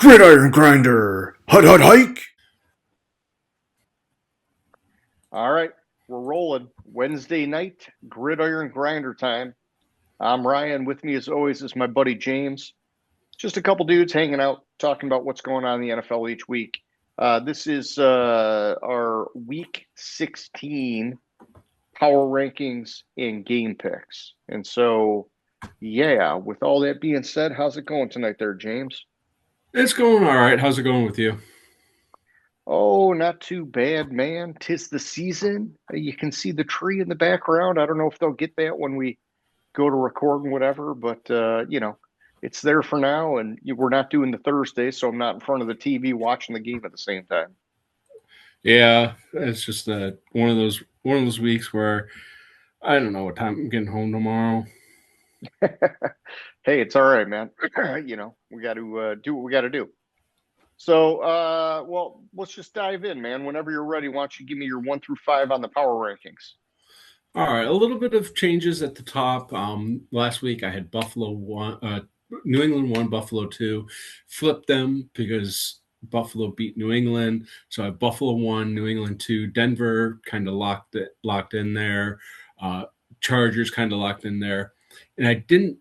Gridiron Grinder! Hut hut hike! All right, we're rolling. Wednesday night, Gridiron Grinder time. I'm Ryan. With me, as always, is my buddy James. Just a couple dudes hanging out, talking about what's going on in the NFL each week. This is our Week 16 power rankings and game picks. And so, yeah, with all that being said, how's it going tonight there, James? It's going all right. How's it going with you? Oh, not too bad, man. 'Tis the season. You can see the tree in the background. I don't know if they'll get that when we go to record and whatever, but it's there for now. And we're not doing the Thursday, so I'm not in front of the TV watching the game at the same time. Yeah, it's just one of those weeks where I don't know what time I'm getting home tomorrow. Hey, it's all right, man. We got to do what we got to do. So, well, let's just dive in, man. Whenever you're ready, why don't you give me your 1 through 5 on the power rankings? All right, a little bit of changes at the top. Last week I had Buffalo one, New England one, Buffalo two. Flipped them because Buffalo beat New England, so I have Buffalo one, New England two. Denver kind of locked in there. Uh, Chargers kind of locked in there, and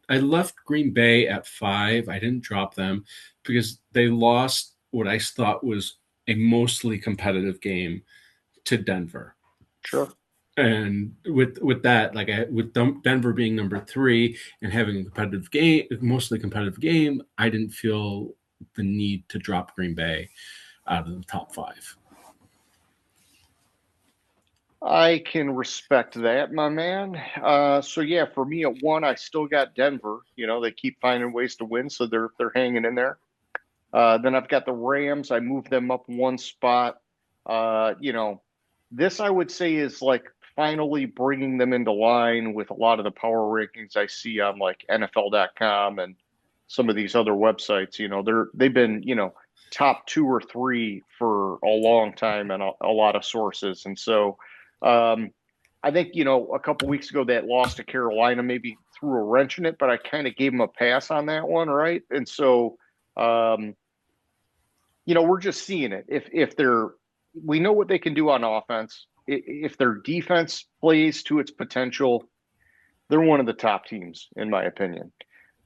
I left Green Bay at 5. I didn't drop them because they lost what I thought was a mostly competitive game to Denver. Sure. And with that, with Denver being number 3 and having a competitive game, mostly competitive game, I didn't feel the need to drop Green Bay out of the top 5. I can respect that, my man. So yeah, for me at 1, I still got Denver. They keep finding ways to win, so they're hanging in there. Then I've got the Rams. I moved them up one spot. This I would say is like finally bringing them into line with a lot of the power rankings I see on like NFL.com and some of these other websites. They've been top 2 or 3 for a long time and a lot of sources, and so um, I think a couple weeks ago that loss to Carolina maybe threw a wrench in it, but I kind of gave them a pass on that one, right? And so. Um, we're just seeing it. If they're, we know what they can do on offense. If their defense plays to its potential, they're one of the top teams in my opinion.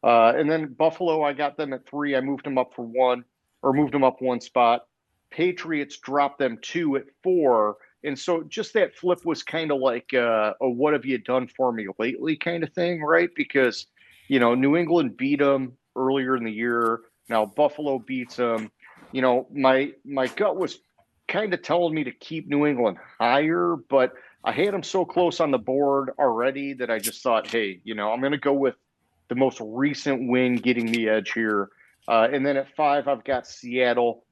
And then Buffalo, I got them at 3. I moved them up for 1, or moved them up one spot. Patriots dropped them 2 at 4. And so just that flip was kind of like a what have you done for me lately kind of thing, right? Because, New England beat them earlier in the year. Now Buffalo beats them. My gut was kind of telling me to keep New England higher, but I had them so close on the board already that I just thought, hey, I'm going to go with the most recent win getting the edge here. And then at 5, I've got Seattle.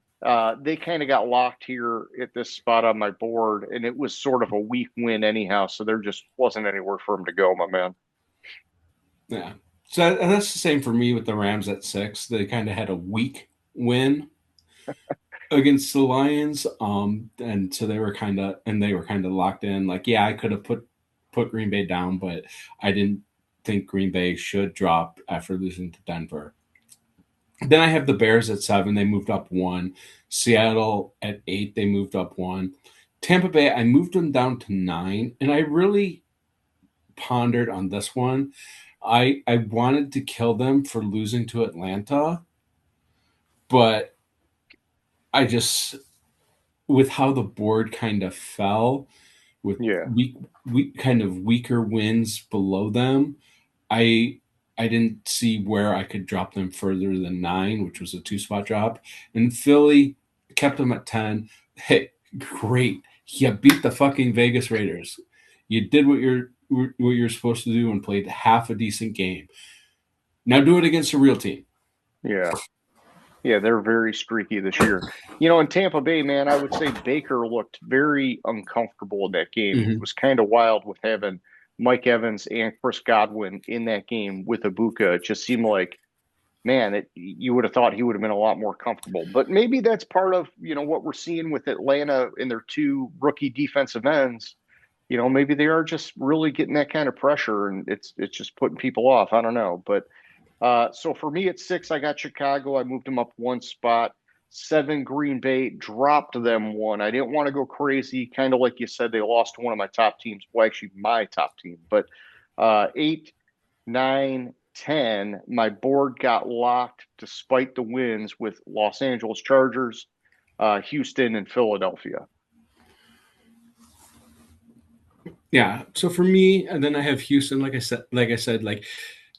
They kind of got locked here at this spot on my board, and it was sort of a weak win anyhow. So there just wasn't anywhere for them to go, my man. Yeah. So and that's the same for me with the Rams at 6. They kind of had a weak win against the Lions, and so they were kind of locked in. Like, yeah, I could have put Green Bay down, but I didn't think Green Bay should drop after losing to Denver. Then I have the Bears at 7. They moved up 1. Seattle at 8. They moved up 1. Tampa Bay, I moved them down to 9, and I really pondered on this one. I wanted to kill them for losing to Atlanta, but I just, with how the board kind of fell, with Yeah. weak kind of weaker wins below them, I I didn't see where I could drop them further than 9, which was a 2 spot drop. And Philly kept them at 10. Hey, great. You beat the fucking Vegas Raiders. You did what you're supposed to do and played half a decent game. Now do it against a real team. Yeah. Yeah, they're very streaky this year. In Tampa Bay, man, I would say Baker looked very uncomfortable in that game. It Mm-hmm. was kind of wild with having Mike Evans and Chris Godwin in that game with Ibuka. It just seemed like, man, you would have thought he would have been a lot more comfortable. But maybe that's part of, what we're seeing with Atlanta in their 2 rookie defensive ends. Maybe they are just really getting that kind of pressure and it's just putting people off. I don't know. But So for me at 6, I got Chicago. I moved them up one spot. 7, Green Bay, dropped them one. I didn't want to go crazy. Kind of like you said, they lost one of my top teams. Well, actually, my top team. But 8, 9, 10, my board got locked despite the wins with Los Angeles Chargers, Houston, and Philadelphia. Yeah. So for me, and then I have Houston. Like I said, like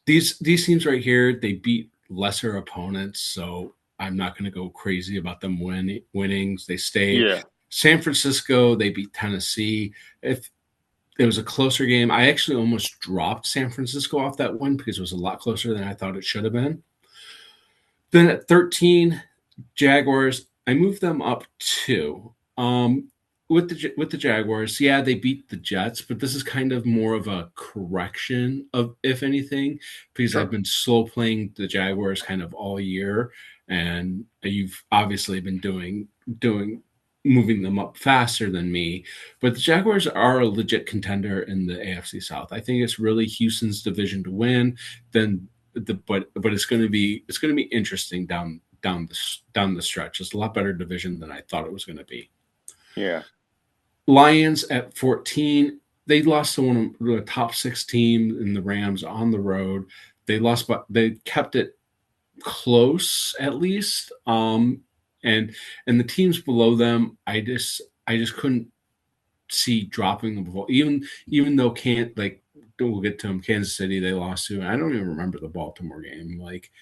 these teams right here, they beat lesser opponents. So I'm not going to go crazy about them winnings. They stay. Yeah, San Francisco, they beat Tennessee. If it was a closer game, I actually almost dropped San Francisco off that one because it was a lot closer than I thought it should have been. Then at 13, Jaguars, I moved them up 2. With the Jaguars, yeah, they beat the Jets, but this is kind of more of a correction of, if anything, because I've sure. been slow playing the Jaguars kind of all year, and you've obviously been doing moving them up faster than me. But the Jaguars are a legit contender in the AFC South. I think it's really Houston's division to win. Then but it's going to be interesting down the stretch. It's a lot better division than I thought it was going to be. Yeah. Lions at 14. They lost to one of the top 6 teams in the Rams on the road. They lost, but they kept it close at least. And the teams below them, I just couldn't see dropping the ball. Even though can't like we'll get to them. Kansas City they lost to. I don't even remember the Baltimore game. Like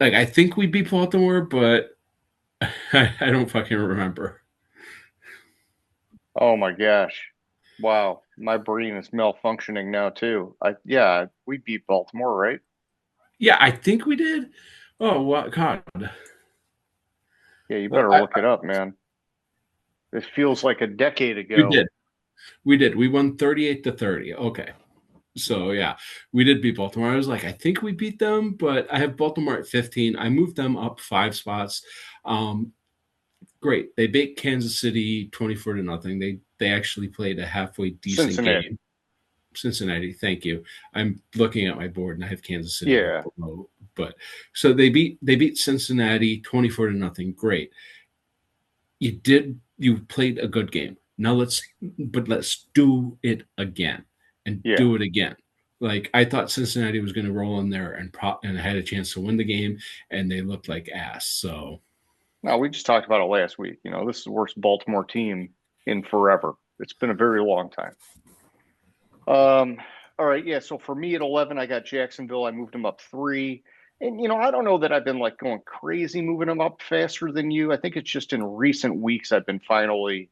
I think we beat Baltimore, but I don't fucking remember. Oh my gosh. Wow. My brain is malfunctioning now too. Yeah, we beat Baltimore, right? Yeah, I think we did. Oh, what God. Yeah, you Well, better look it up, man. It feels like a decade we ago. did. We did. We won 38-30. Okay. So yeah, we did beat Baltimore. I was like, I think we beat them, but I have Baltimore at 15. I moved them up 5 spots. Um, Great. They beat Kansas City 24-0. They actually played a halfway decent Cincinnati. game. Cincinnati, thank you. I'm looking at my board and I have Kansas City right Yeah. below. But so they beat Cincinnati 24-0. Great. You played a good game. Now let's do it again and Yeah. do it again. Like I thought Cincinnati was going to roll in there and had a chance to win the game, and they looked like ass. So No, we just talked about it last week. This is the worst Baltimore team in forever. It's been a very long time. All right, yeah. So for me at 11, I got Jacksonville. I moved them up 3. And I don't know that I've been like going crazy moving them up faster than you. I think it's just in recent weeks I've been finally,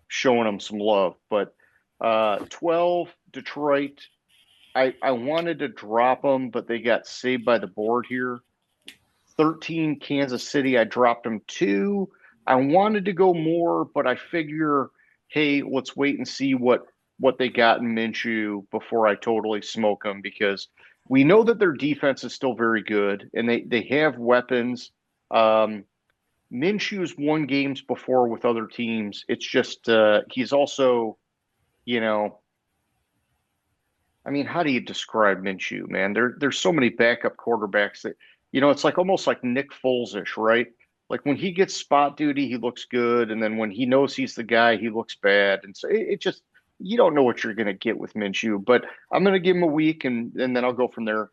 showing them some love. But 12, Detroit. I wanted to drop them, but they got saved by the board here. 13, Kansas City. I dropped them 2. I wanted to go more, but I figure, hey, let's wait and see what they got in Minshew before I totally smoke them, because we know that their defense is still very good and they have weapons. Minshew's won games before with other teams. It's just he's also, you know, I mean, how do you describe Minshew, man? There's so many backup quarterbacks that, it's like almost like Nick Foles-ish, right? Like when he gets spot duty, he looks good, and then when he knows he's the guy, he looks bad. And so it just you don't know what you're going to get with Minshew. But I'm going to give him a week, and then I'll go from there.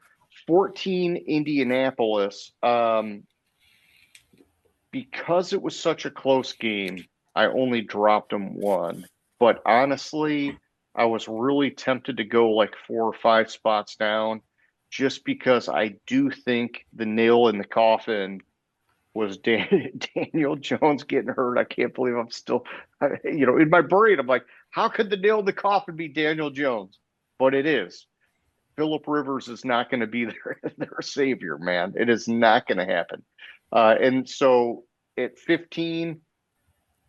14, Indianapolis. Because it was such a close game, I only dropped him 1. But honestly, I was really tempted to go like 4 or 5 spots down, just because I do think the nail in the coffin was Daniel Jones getting hurt. I can't believe I'm still, in my brain, I'm like, how could the nail in the coffin be Daniel Jones? But it is. Philip Rivers is not going to be their savior, man. It is not going to happen. And so at 15,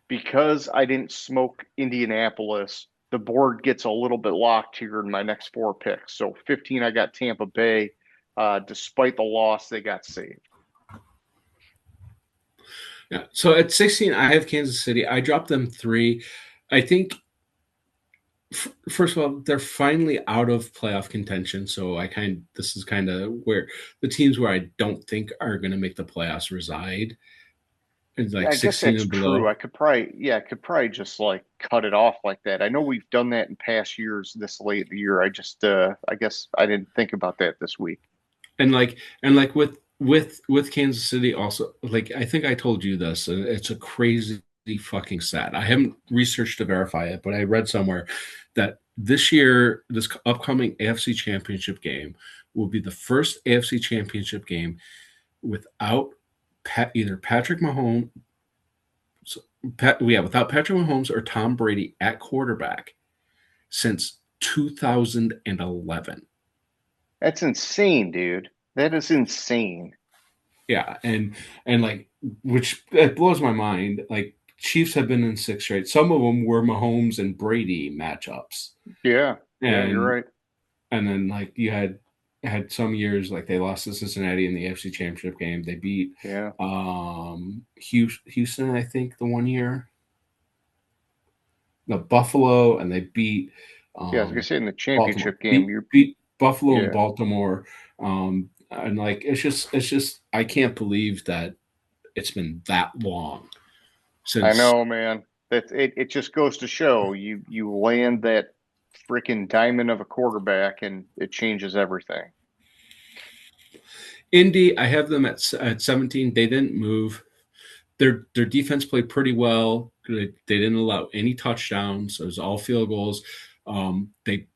because I didn't smoke Indianapolis, the board gets a little bit locked here in my next 4 picks. So 15, I got Tampa Bay. Despite the loss, they got saved. yeah. So at 16, I have Kansas City. I dropped them 3. I think First of all, they're finally out of playoff contention. So this is kind of where the teams where I don't think are going to make the playoffs reside. It's Yeah, like I guess 16 that's and true. below. I could probably just like cut it off like that. I know we've done that in past years this late in the year. I guess I didn't think about that this week. And like with Kansas City also, like I think I told you this, and it's a crazy fucking stat. I haven't researched to verify it, but I read somewhere that this year, this upcoming AFC Championship game will be the first AFC Championship game without either Patrick Mahomes, without Patrick Mahomes or Tom Brady at quarterback since 2011. That's insane, dude. That is insane. Yeah, and like, which it blows my mind. Like, Chiefs have been in 6 straight. Some of them were Mahomes and Brady matchups, Yeah, yeah, you're and right. and then like you had some years like they lost to Cincinnati in the AFC Championship game. They beat Yeah, Houston, I think, the one year, the Buffalo, and they beat yeah. I was gonna um, say in the Baltimore. championship game, Beat you beat Buffalo and yeah. Baltimore. And like it's just I can't believe that it's been that long I since. know, man. It just goes to show you land that freaking diamond of a quarterback and it changes everything. Indy, I have them at 17. They didn't move. Their defense played pretty well. They didn't allow any touchdowns. It was all field goals. They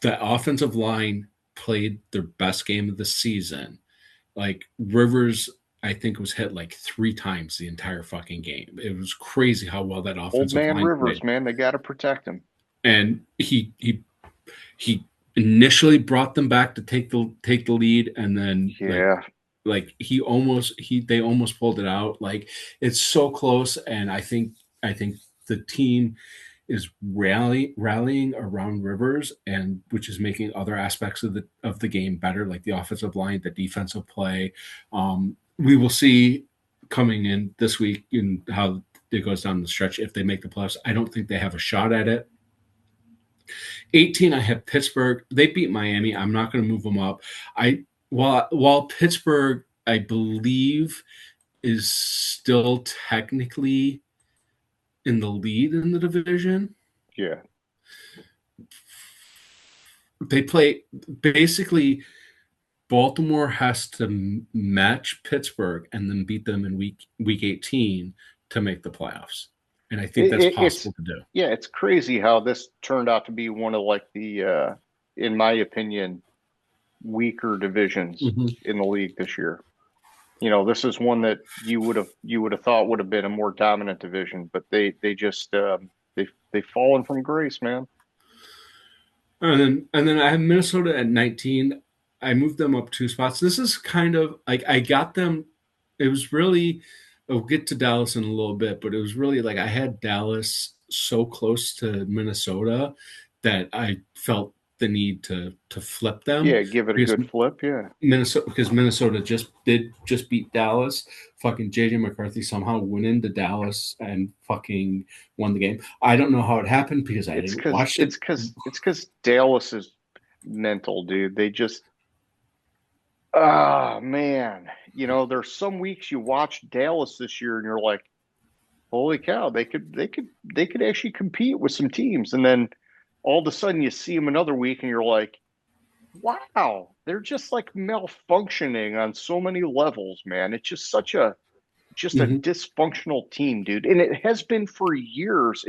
The offensive line played their best game of the season. Like Rivers, I think was hit like 3 times the entire fucking game. It was crazy how well that Old offensive man line Rivers, played. man, they got to protect him. And he initially brought them back to take the lead, and then Yeah, like they almost pulled it out. Like it's so close, and I think the team is rallying around Rivers, and which is making other aspects of the game better, like the offensive line, the defensive play. We will see coming in this week in how it goes down the stretch if they make the playoffs. I don't think they have a shot at it. 18, I have Pittsburgh. They beat Miami. I'm not going to move them up. I while Pittsburgh, I believe, is still technically in the lead in the division. yeah. They play basically. Baltimore has to match Pittsburgh and then beat them in week 18 to make the playoffs, and I think that's It's possible to do. yeah, it's crazy how this turned out to be one of like the in my opinion, weaker divisions Mm-hmm. in the league this year. This is one that you would have thought would have been a more dominant division, but they just they've fallen from grace, man. And then I have Minnesota at 19. I moved them up 2 spots. This is kind of like I got them. It was really. I'll get to Dallas in a little bit, but it was really like I had Dallas so close to Minnesota that I felt the need to flip them Yeah, give it a because good flip. Yeah. Minnesota just beat Dallas. Fucking JJ McCarthy somehow went into Dallas and fucking won the game. I don't know how it happened because I It's didn't because watch it. it's because it's because Dallas is mental, dude. They just man. There's some weeks you watch Dallas this year and you're like, holy cow, they could actually compete with some teams. And then all of a sudden you see them another week and you're like, wow, they're just like malfunctioning on so many levels, man. It's just a Mhm. dysfunctional team, dude. And it has been for years.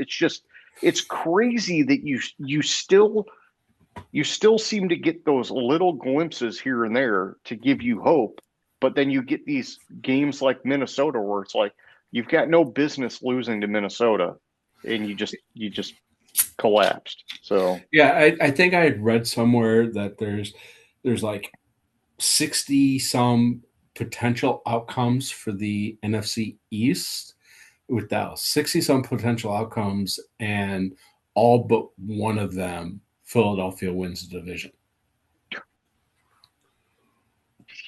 It's crazy that you still seem to get those little glimpses here and there to give you hope, but then you get these games like Minnesota where it's like you've got no business losing to Minnesota and you just collapsed. So, Yeah, I think I had read somewhere that there's like 60 some potential outcomes for the NFC East with Dallas. 60 some potential outcomes, and all but one of them, Philadelphia wins the division.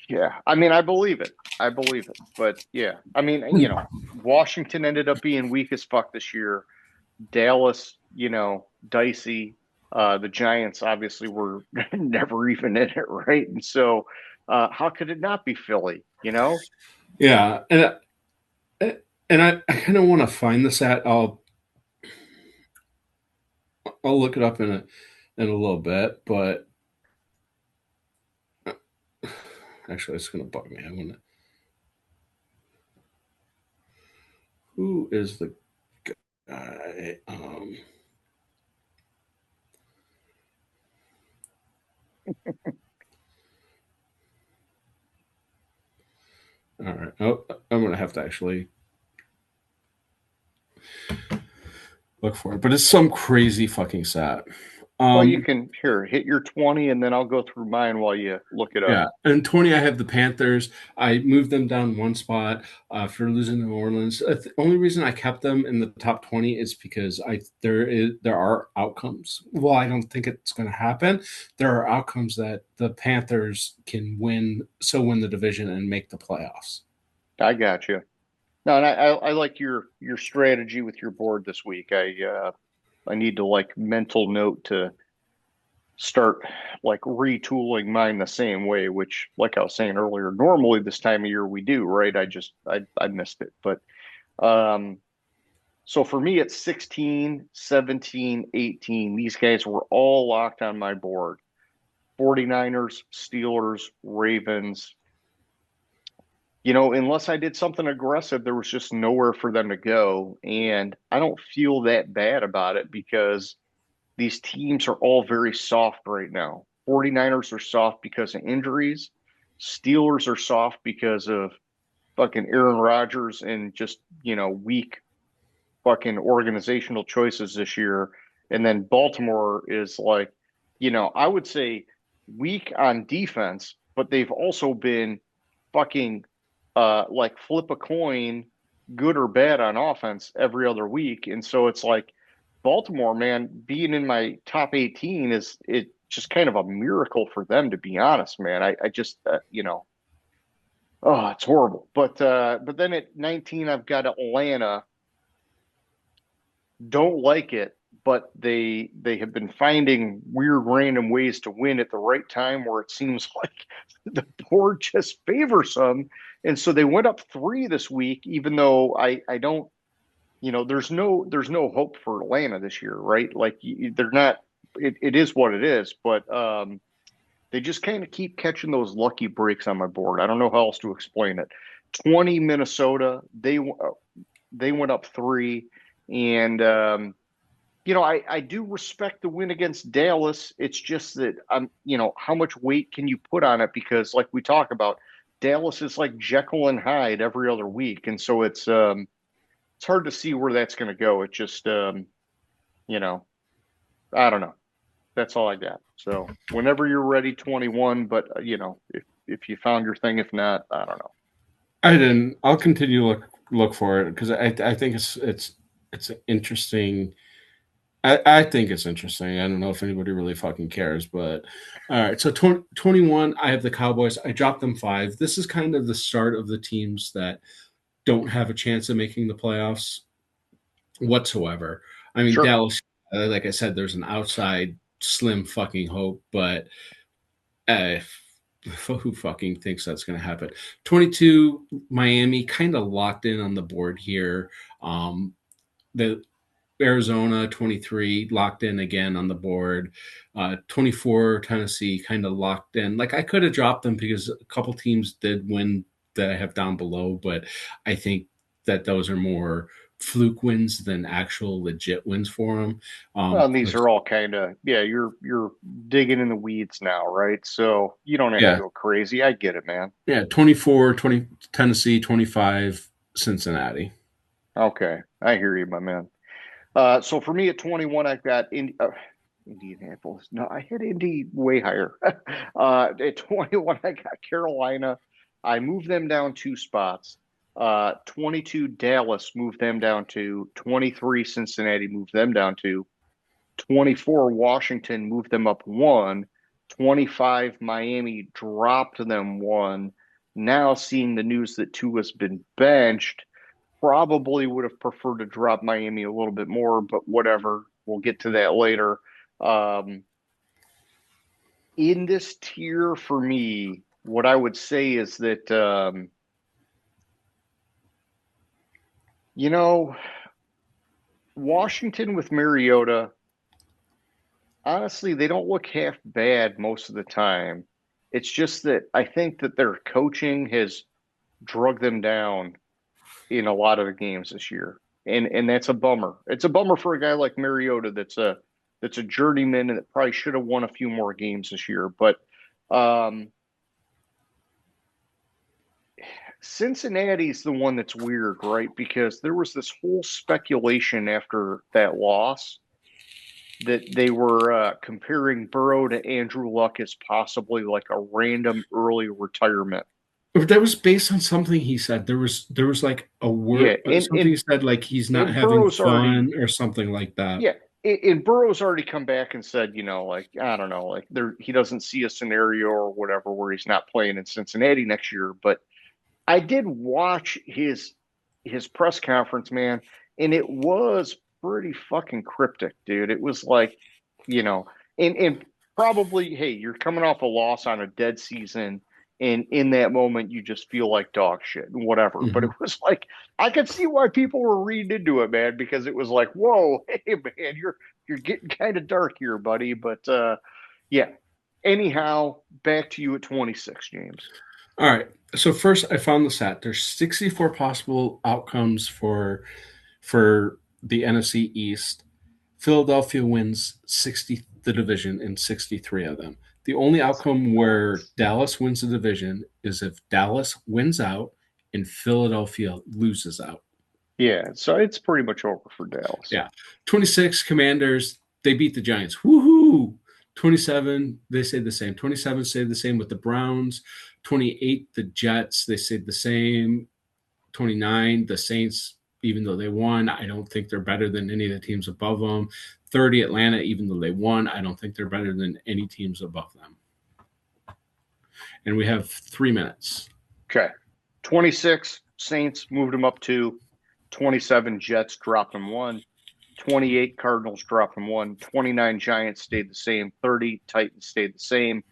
yeah, I mean, I believe it. I believe it. But yeah, I mean, Washington ended up being weak as fuck this year. Dallas, dicey. The Giants obviously were never even in it, right? And so, how could it not be Philly? You know? Yeah, and I kind of want to find this at. I'll look it up in a little bit, but actually, it's gonna bug me. I want to. Who is the guy? All right. Oh, I'm gonna have to actually look for it, but it's some crazy fucking stat. Well, you Um, can here hit your 20, and then I'll go through mine while you look it up. yeah, and 20, I have the Panthers. I moved them down one spot for losing to New Orleans. The only reason I kept them in the top 20 is because there are outcomes. Well, I don't think it's going to happen. There are outcomes that the Panthers can win the division and make the playoffs. I got you. No, and I like your strategy with your board this week. I need to like mental note to start like retooling mine the same way, which like I was saying earlier, normally this time of year we do, right? I missed it. But um so for me it's 16, 17, 18. These guys were all locked on my board. 49ers, Steelers, Ravens. Unless I did something aggressive, there was just nowhere for them to go. And I don't feel that bad about it because these teams are all very soft right now. 49ers are soft because of injuries. Steelers are soft because of fucking Aaron Rodgers and just, weak fucking organizational choices this year. And then Baltimore is like, I would say weak on defense, but they've also been fucking like flip a coin, good or bad on offense every other week. And so it's like Baltimore, man, being in my top 18 is it just kind of a miracle for them, to be honest, man. I just oh, it's horrible. But then at 19, I've got Atlanta. Don't like it, but they have been finding weird random ways to win at the right time where it seems like the board just favors them. And so they went up three this week, even though I don't, there's no hope for Atlanta this year, right? Like they're not. It is what it is, but they just kind of keep catching those lucky breaks on my board. I don't know how else to explain it. 20 Minnesota, they went up three, and I do respect the win against Dallas. It's just that how much weight can you put on it? Because like we talk about, Dallas is like Jekyll and Hyde every other week, and so it's hard to see where that's going to go. It just you know, I don't know. That's all I got. So whenever you're ready, 21. But if you found your thing, if not, I don't know. I didn't. I'll continue to look for it because I think it's interesting. I think it's interesting. I don't know if anybody really fucking cares, but all right. So 21, I have the Cowboys. I dropped them 5. This is kind of the start of the teams that don't have a chance of making the playoffs whatsoever. I mean, Sure. Dallas, like I said, there's an outside slim fucking hope, but uh, who fucking thinks that's going to happen? 22, Miami, kind of locked in on the board here. The Arizona 23 locked in again on the board. 24 Tennessee kind of locked in. Like I could have dropped them because a couple teams did win that I have down below, but I think that those are more fluke wins than actual legit wins for them. Well, and these Like are all kind of yeah. You're digging in the weeds now, right? So you don't have to yeah, go crazy. I get it, man. yeah, 24, 20 Tennessee, 25 Cincinnati. Okay, I hear you, my man. So for me at 21, I've got Indianapolis. No, I had Indy way higher. At 21, I got Carolina. I moved them down 2 spots. 22 Dallas moved them down to 23 Cincinnati moved them down to 24 Washington moved them up one. 25 Miami dropped them one. Now seeing the news that Tua's been benched, probably would have preferred to drop Miami a little bit more, but whatever. We'll get to that later. In this tier for me, what I would say is that, you know, Washington with Mariota, honestly, they don't look half bad most of the time. It's just that I think that their coaching has drug them down in a lot of the games this year. And that's a bummer. It's a bummer for a guy like Mariota that's a journeyman and that probably should have won a few more games this year. But um, Cincinnati's the one that's weird, right? Because there was this whole speculation after that loss that they were comparing Burrow to Andrew Luck as possibly like a random early retirement. That was based on something he said. There was like a Yeah, word, something he said, like he's not and having Burrow's already, fun or something like that. yeah, and Burrow's already come back and said, like I don't know, like he doesn't see a scenario or whatever where he's not playing in Cincinnati next year. But I did watch his press conference, man, and it was pretty fucking cryptic, dude. It was like, and probably, hey, you're coming off a loss on a dead season, and in that moment, you just feel like dog shit and whatever. Mm-hmm. But it was like I could see why people were reading into it, man, because it was like, whoa, hey, man, you're getting kind of dark here, buddy. But yeah. Anyhow, back to you at 26, James. All right. So first, I found the stat. There's 64 possible outcomes for the NFC East. Philadelphia wins the division in 63 of them. The only outcome where Dallas wins the division is if Dallas wins out and Philadelphia loses out. Yeah, so it's pretty much over for Dallas. Yeah. 26 Commanders, they beat the Giants. Woohoo! 27, they stayed the same. 27 stayed the same with the Browns. 28, the Jets, they stayed the same. 29, the Saints, even though they won, I don't think they're better than any of the teams above them. 30, Atlanta, even though they won, I don't think they're better than any teams above them. And we have 3 minutes. Okay. 26, Saints moved them up 2. 27, Jets dropped them 1. 28, Cardinals dropped them 1. 29, Giants stayed the same. 30, Titans stayed the same.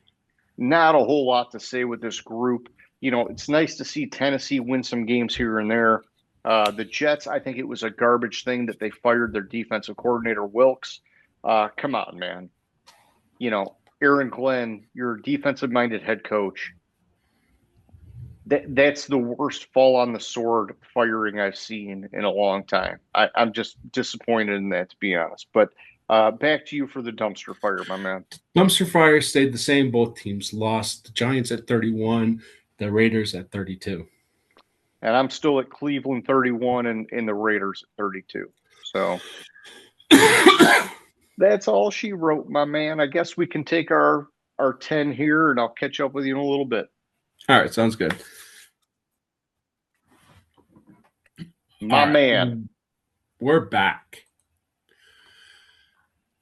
Not a whole lot to say with this group. It's nice to see Tennessee win some games here and there. The Jets, I think it was a garbage thing that they fired their defensive coordinator, Wilkes. Come on, man. Aaron Glenn, your defensive-minded head coach, that's the worst fall on the sword firing I've seen in a long time. I'm just disappointed in that, to be honest. But back to you for the dumpster fire, my man. Dumpster fire stayed the same. Both teams lost. The Giants at 31, the Raiders at 32. And I'm still at Cleveland 31 and the Raiders at 32. So that's all she wrote, my man. I guess we can take our 10 here, and I'll catch up with you in a little bit. All right, sounds good. My man. We're back.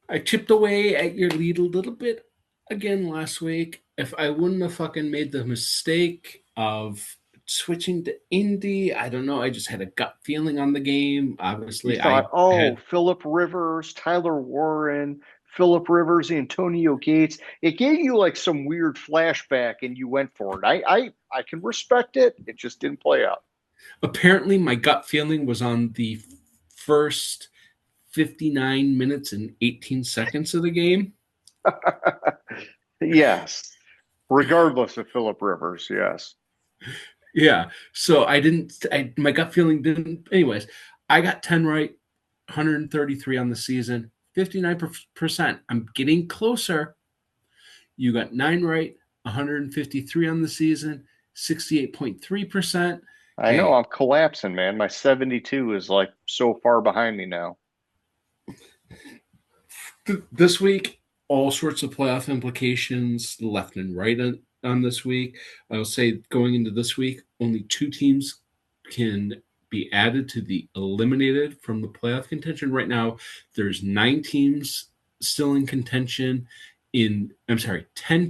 I chipped away at your lead a little bit again last week. If I wouldn't have fucking made the mistake of switching to Indy, I don't know. I just had a gut feeling on the game. Obviously, you thought, Phillip Rivers, Tyler Warren, Phillip Rivers, Antonio Gates. It gave you like some weird flashback, and you went for it. I can respect it. It just didn't play out. Apparently, my gut feeling was on the first 59 minutes and 18 seconds of the game. Yes. Regardless of Phillip Rivers, yes. Yeah. So my gut feeling didn't. Anyways, I got 10 right, 133 on the season, 59%. I'm getting closer. You got 9 right, 153 on the season, 68.3%. I know I'm collapsing, man. My 72 is like so far behind me now. This week, all sorts of playoff implications left and right on this week. I'll say going into this week, only 2 teams can be added to the eliminated from the playoff contention. Right now, there's 9 teams still in contention 10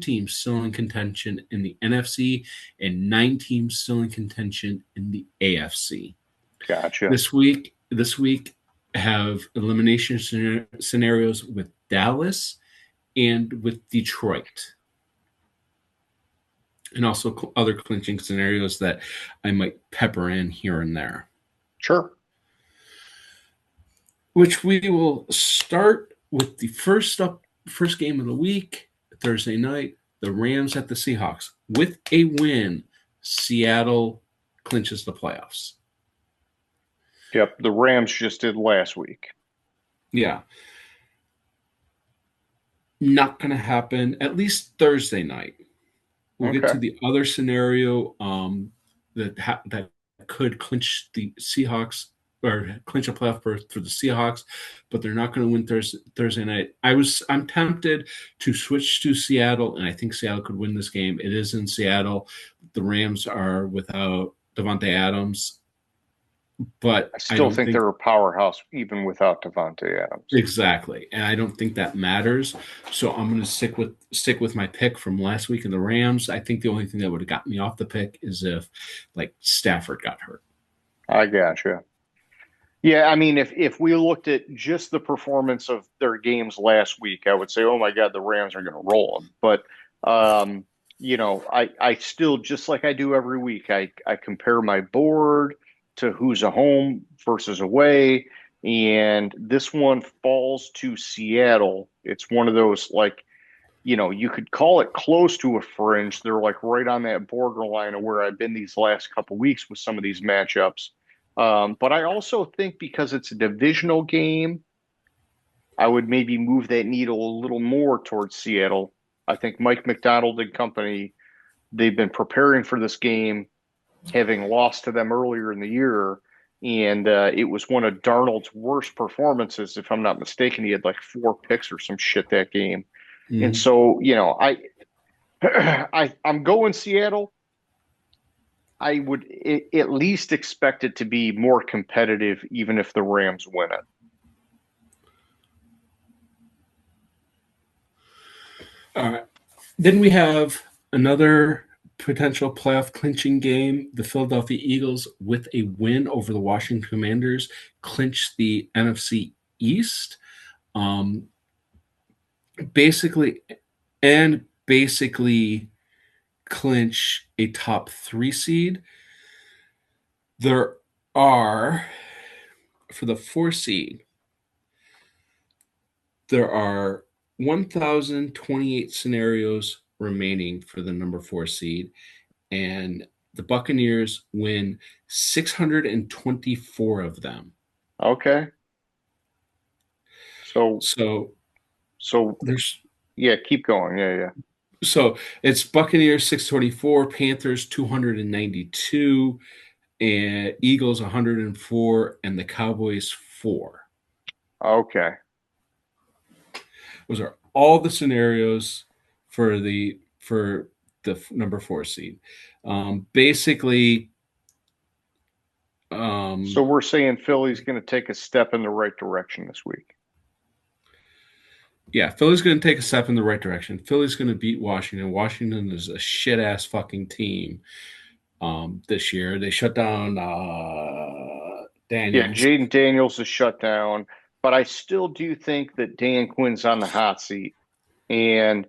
teams still in contention in the NFC and 9 teams still in contention in the AFC. Gotcha. This week have elimination scenarios with Dallas and with Detroit. And also other clinching scenarios that I might pepper in here and there. Sure. Which we will start with the first game of the week, Thursday night, the Rams at the Seahawks. With a win, Seattle clinches the playoffs. Yep, the Rams just did last week. Yeah. Not going to happen, at least Thursday night. We'll get to the other scenario that could clinch the Seahawks or clinch a playoff berth for the Seahawks, but they're not going to win Thursday night. I'm tempted to switch to Seattle, and I think Seattle could win this game. It is in Seattle. The Rams are without Davante Adams, but I don't think they're a powerhouse even without Davante Adams. Exactly, and I don't think that matters. So I'm going to stick with my pick from last week in the Rams. I think the only thing that would have got me off the pick is if like Stafford got hurt. I gotcha. Yeah, I mean, if we looked at just the performance of their games last week, I would say, oh my God, the Rams are going to roll them. But I still, just like I do every week, I compare my board to who's a home versus away. And this one falls to Seattle. It's one of those, like, you could call it close to a fringe. They're like right on that borderline of where I've been these last couple of weeks with some of these matchups. But I also think because it's a divisional game, I would maybe move that needle a little more towards Seattle. I think Mike McDonald and company, they've been preparing for this game, having lost to them earlier in the year. And it was one of Darnold's worst performances, if I'm not mistaken. He had like 4 picks or some shit that game. Mm-hmm. And so, I'm going Seattle. I would at least expect it to be more competitive, even if the Rams win it. All right. Then we have another potential playoff clinching game. The Philadelphia Eagles, with a win over the Washington Commanders, clinch the NFC East. Basically clinch a top 3 seed. There are, for the 4 seed, there are 1,028 scenarios remaining for the number 4 seed, and the Buccaneers win 624 of them. Okay. So there's keep going. Yeah. So it's Buccaneers 624, Panthers 292, and Eagles 104, and the Cowboys 4. Okay. Those are all the scenarios for the number 4 seed. Basically, so we're saying Philly's going to take a step in the right direction this week. Yeah, Philly's going to take a step in the right direction. Philly's going to beat Washington. Washington is a shit-ass fucking team this year. They shut down Daniels. Yeah, Jaden Daniels is shut down. But I still do think that Dan Quinn's on the hot seat. And,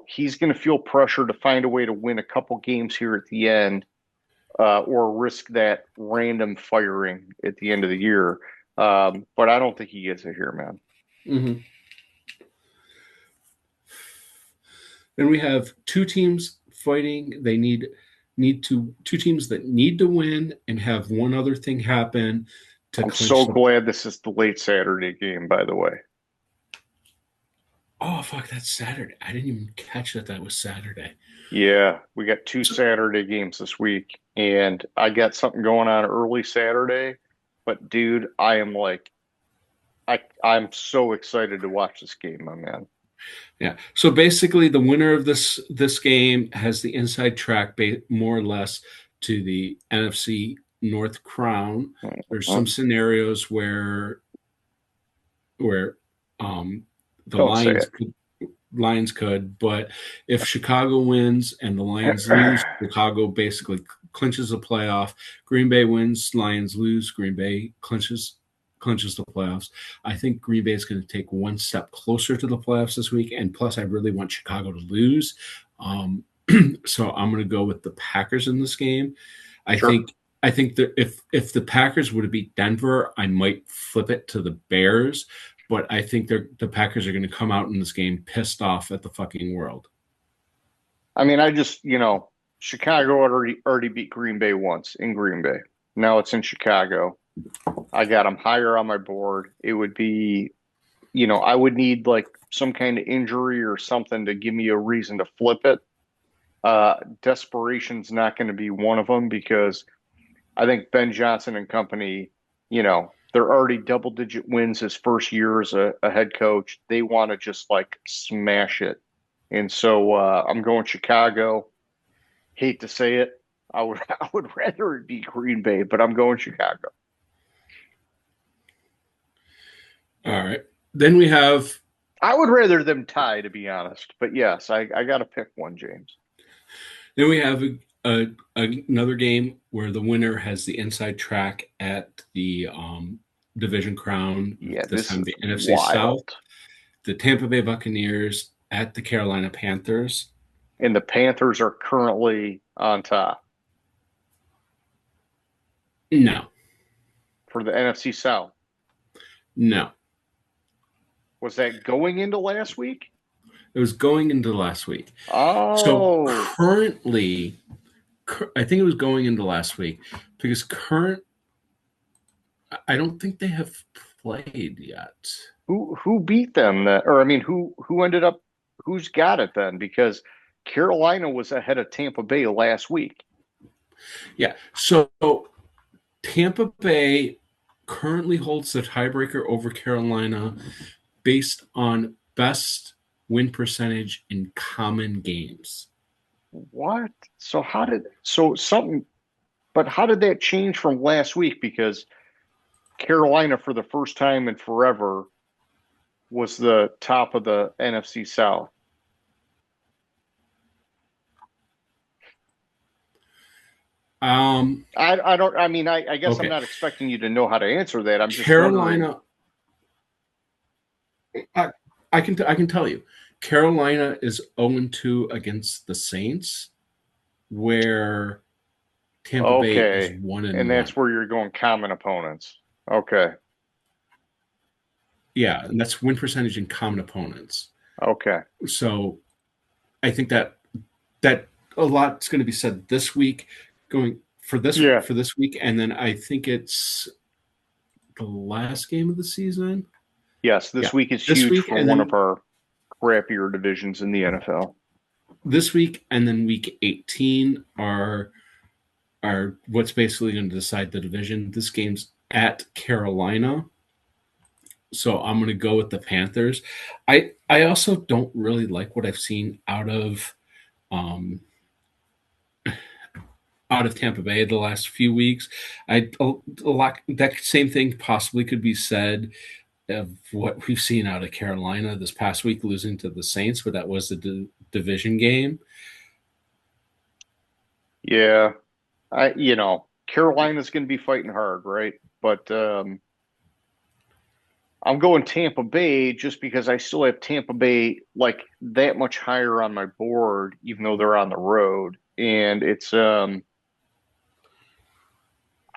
he's going to feel pressure to find a way to win a couple games here at the end or risk that random firing at the end of the year. But I don't think he gets it here, man. Mm-hmm. Then we have 2 teams fighting. They need 2 teams that need to win and have one other thing happen. I'm so glad this is the late Saturday game, by the way. Oh, fuck, that's Saturday. I didn't even catch that was Saturday. Yeah, we got 2 Saturday games this week, and I got something going on early Saturday. But, dude, I'm so excited to watch this game, my man. Yeah. So basically, the winner of this game has the inside track, more or less, to the NFC North crown. There's some scenarios where the Lions could, but if Chicago wins and the Lions lose, Chicago basically clinches a playoff. Green Bay wins, Lions lose, Green Bay clinches clinches the playoffs. I think Green Bay is going to take one step closer to the playoffs this week, and plus, I really want Chicago to lose. So I'm going to go with the Packers in this game. Sure. I think that if the Packers would have beat Denver, I might flip it to the Bears. But I think the Packers are going to come out in this game pissed off at the fucking world. I mean, Chicago already beat Green Bay once in Green Bay. Now it's in Chicago. I got them higher on my board. It would be, I would need like some kind of injury or something to give me a reason to flip it. Desperation's not going to be one of them because I think Ben Johnson and company, they're already double-digit wins his first year as a head coach. They want to just like smash it. And so I'm going Chicago. Hate to say it. I would rather it be Green Bay, but I'm going Chicago. All right. Then we have. I would rather them tie, to be honest. But yes, I got to pick one, James. Then we have another game where the winner has the inside track at the division crown. Yeah, this time the NFC wild. South. The Tampa Bay Buccaneers at the Carolina Panthers. And the Panthers are currently on top. No. For the NFC South? No. Was that going into last week? It was going into last week. Oh. So currently, I think it was going into last week because I don't think they have played yet. Who beat them? Who ended up? Who's got it then? Because Carolina was ahead of Tampa Bay last week. Yeah. So Tampa Bay currently holds the tiebreaker over Carolina based on best win percentage in common games. What? How did that change from last week? Because Carolina, for the first time in forever, was the top of the NFC South. I guess okay. I'm not expecting you to know how to answer that. I'm just Carolina. I can tell you, Carolina is 0-2 against the Saints, where Tampa Bay is 1-1. And that's where you're going common opponents. Okay. Yeah, and that's win percentage in common opponents. Okay. So I think that a lot's going to be said this week going for this week, and then I think it's the last game of the season. Yes, this week is huge for one of our crappier divisions in the NFL. This week and then week 18 are what's basically going to decide the division. This game's at Carolina. So I'm going to go with the Panthers. I also don't really like what I've seen out of Tampa Bay the last few weeks. That same thing possibly could be said of what we've seen out of Carolina this past week, losing to the Saints, but that was the division game. Yeah. Carolina's going to be fighting hard, right? But I'm going Tampa Bay just because I still have Tampa Bay like that much higher on my board, even though they're on the road. And it's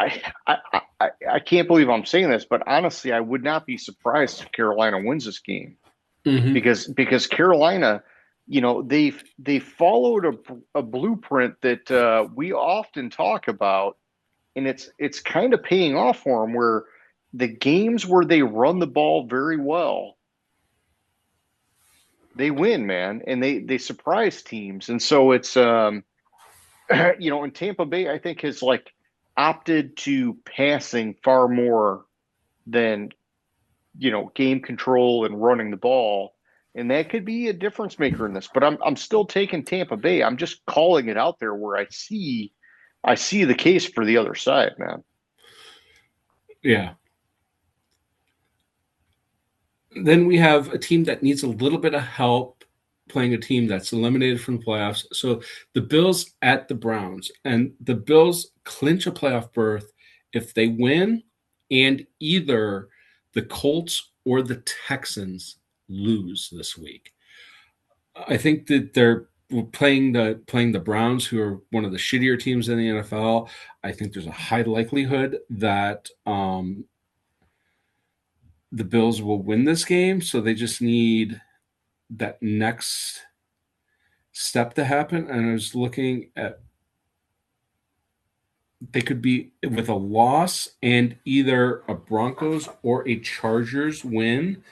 I can't believe I'm saying this, but honestly, I would not be surprised if Carolina wins this game because Carolina, they followed a blueprint that we often talk about, and it's kind of paying off for them. Where the games where they run the ball very well, they win, man, and they surprise teams, and so it's and Tampa Bay, I think, has like opted to passing far more than game control and running the ball, and that could be a difference maker in this. But I'm still taking Tampa Bay. I'm just calling it out there where I see the case for the other side, man. Yeah. Then we have a team that needs a little bit of help playing a team that's eliminated from the playoffs. So the Bills at the Browns, and the Bills clinch a playoff berth if they win and either the Colts or the Texans lose this week. I think that they're playing the Browns, who are one of the shittier teams in the NFL. I think there's a high likelihood that the Bills will win this game. So they just need that next step to happen. And I was looking at, they could be with a loss and either a Broncos or a Chargers win.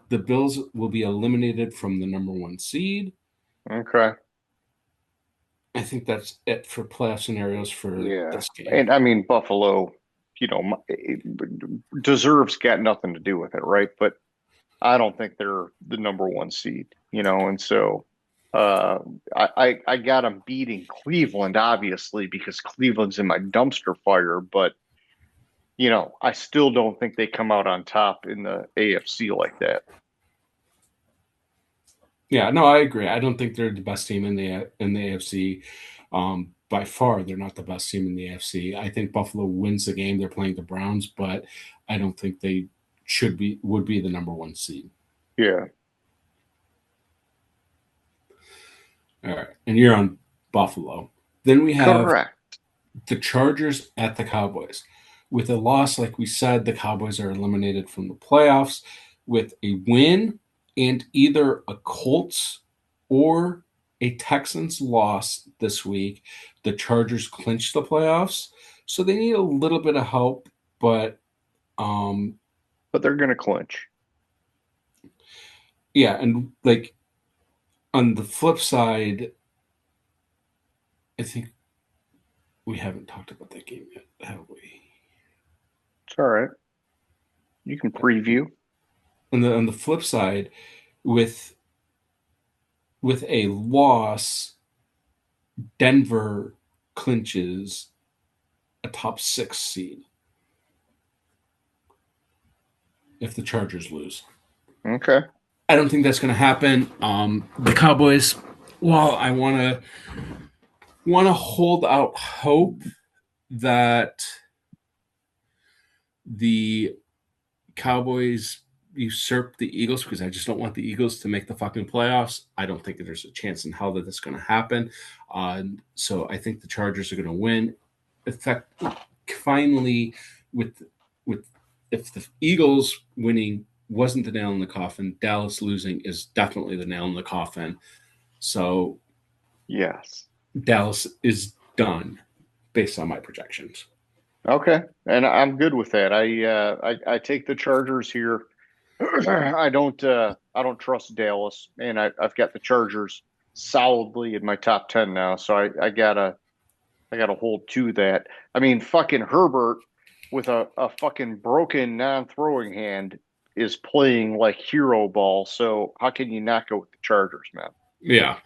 The Bills will be eliminated from the number one seed. Okay. I think that's it for playoff scenarios for Yeah. this game. And I mean, Buffalo, deserves got nothing to do with it, right? But I don't think they're the number one seed, and so I got them beating Cleveland, obviously, because Cleveland's in my dumpster fire, but I still don't think they come out on top in the AFC like that. Yeah, no, I agree. I don't think they're the best team in the AFC. By far, they're not the best team in the AFC. I think Buffalo wins the game. They're playing the Browns, but I don't think they would be the number one seed. Yeah. All right, and you're on Buffalo. Then we have Correct. the Chargers at the Cowboys. With a loss, like we said, the Cowboys are eliminated from the playoffs. With a win and either a Colts or a Texans loss this week, the Chargers clinch the playoffs. So they need a little bit of help, but they're going to clinch. Yeah, and like on the flip side, I think we haven't talked about that game yet, have we? It's all right. You can preview. On the flip side, with a loss, Denver clinches a top 6 seed if the Chargers lose. Okay. I don't think that's going to happen. The Cowboys, while I want to hold out hope that the Cowboys usurp the Eagles, because I just don't want the Eagles to make the fucking playoffs. I don't think there's a chance in hell that that's going to happen. So I think the Chargers are going to win. In fact, finally, with if the Eagles winning wasn't the nail in the coffin, Dallas losing is definitely the nail in the coffin. So yes, Dallas is done based on my projections. Okay, and I'm good with that. I take the Chargers here. I don't trust Dallas, and I've got the Chargers solidly in my top 10 now. So I gotta hold to that. I mean, fucking Herbert with a fucking broken non-throwing hand is playing like hero ball. So how can you not go with the Chargers, man? Yeah.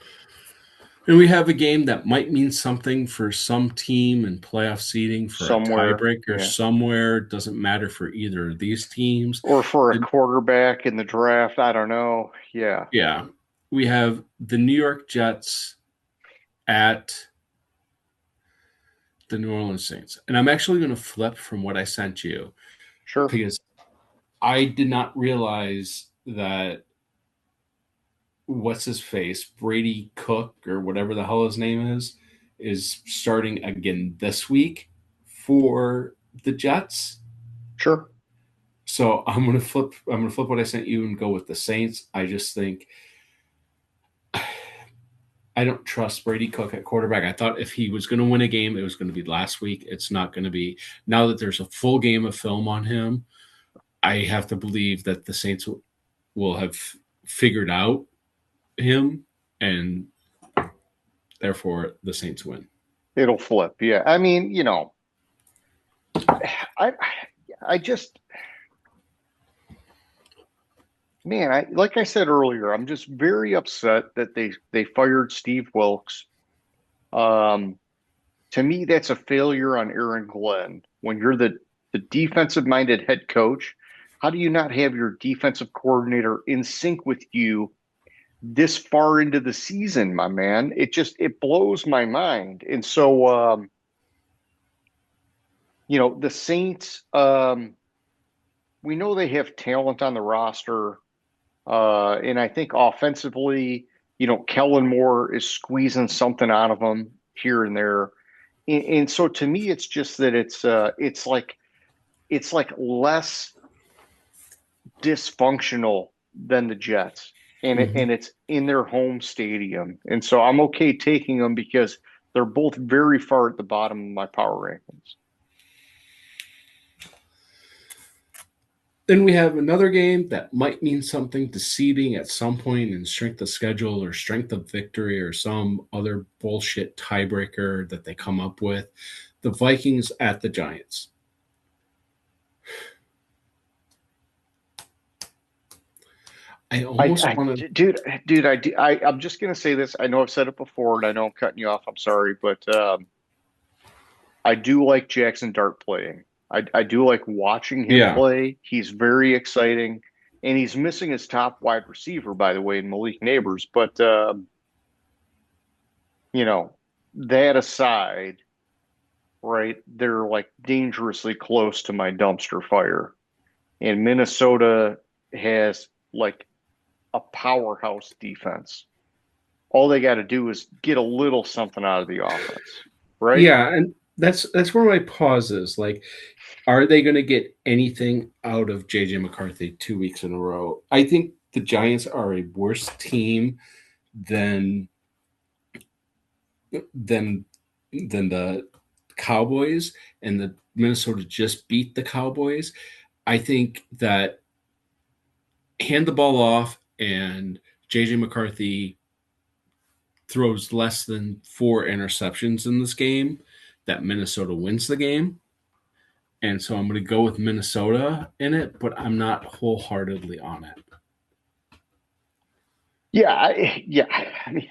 And we have a game that might mean something for some team in playoff seeding for Somewhere, a tiebreaker somewhere. Doesn't matter for either of these teams. Or for a quarterback in the draft. I don't know. Yeah. Yeah. We have the New York Jets at the New Orleans Saints. And I'm actually going to flip from what I sent you. Sure. Because I did not realize that what's his face, Brady Cook or whatever the hell his name is starting again this week for the Jets. Sure. So I'm gonna flip what I sent you and go with the Saints. I just think I don't trust Brady Cook at quarterback. I thought if he was going to win a game, it was going to be last week. It's not going to be. Now that there's a full game of film on him, I have to believe that the Saints will have figured out him, and therefore the Saints win. It'll flip. Yeah. I mean, I just, man, like I said earlier, I'm just very upset that they fired Steve Wilkes. To me, that's a failure on Aaron Glenn. When you're the defensive minded head coach, how do you not have your defensive coordinator in sync with you this far into the season, my man? It blows my mind. And so, the Saints, we know they have talent on the roster. And I think offensively, Kellen Moore is squeezing something out of them here and there. And so to me, it's just that it's like less dysfunctional than the Jets, and Mhm. it's in their home stadium, and so I'm okay taking them because they're both very far at the bottom of my power rankings. Then we have another game that might mean something to seeding at some point in strength of schedule or strength of victory or some other bullshit tiebreaker that they come up with. The Vikings at the Giants. I almost want to. Dude, I'm just gonna say this. I know I've said it before, and I know I'm cutting you off. I'm sorry, but I do like Jackson Dart playing. I do like watching him Yeah. play. He's very exciting, and he's missing his top wide receiver, by the way, in Malik Neighbors. But you know, that aside, right? They're like dangerously close to my dumpster fire, and Minnesota has like a powerhouse defense. All they got to do is get a little something out of the offense, right? Yeah. And that's where my pause is. Like, are they going to get anything out of JJ McCarthy 2 weeks in a row? I think the Giants are a worse team than than than the Cowboys, and the Minnesota just beat the Cowboys. I think that hand the ball off and JJ McCarthy throws less than 4 interceptions in this game, that Minnesota wins the game. And so I'm going to go with Minnesota in it, but I'm not wholeheartedly on it. Yeah, yeah. I mean,